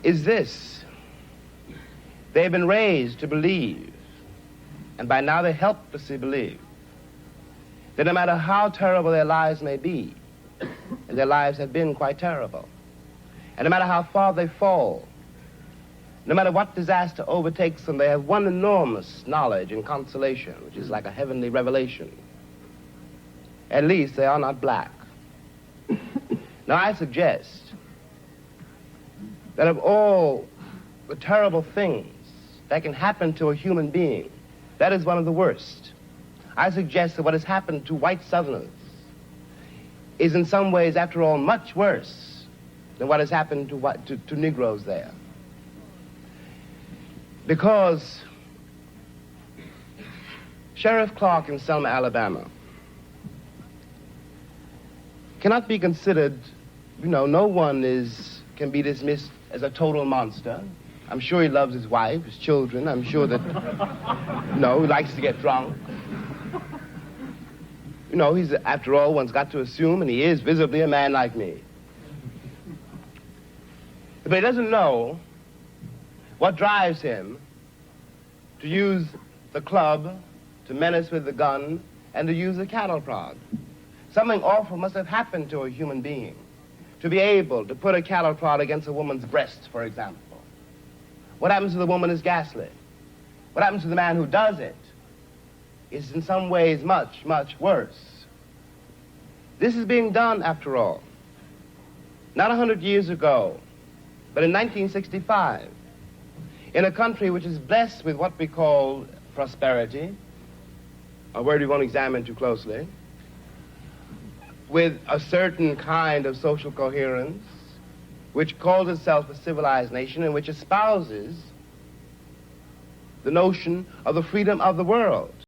is this: they've been raised to believe, and by now they helplessly believe, that no matter how terrible their lives may be, and their lives have been quite terrible, and no matter how far they fall, no matter what disaster overtakes them, they have one enormous knowledge and consolation, which is like a heavenly revelation. At least they are not black. Now, I suggest that of all the terrible things that can happen to a human being, that is one of the worst. I suggest that what has happened to white Southerners is in some ways, after all, much worse than what has happened to Negroes there. Because Sheriff Clark in Selma, Alabama, cannot be considered, no one can be dismissed as a total monster. I'm sure he loves his wife, his children. I'm sure that, he likes to get drunk. He's, after all, one's got to assume, and he is visibly a man like me. But he doesn't know what drives him to use the club, to menace with the gun, and to use the cattle prod. Something awful must have happened to a human being to be able to put a cattle prod against a woman's breast, for example. What happens to the woman is ghastly. What happens to the man who does it is in some ways much, much worse. This is being done, after all, not 100 years ago, but in 1965, in a country which is blessed with what we call prosperity, a word we won't examine too closely, with a certain kind of social coherence, which calls itself a civilized nation and which espouses the notion of the freedom of the world.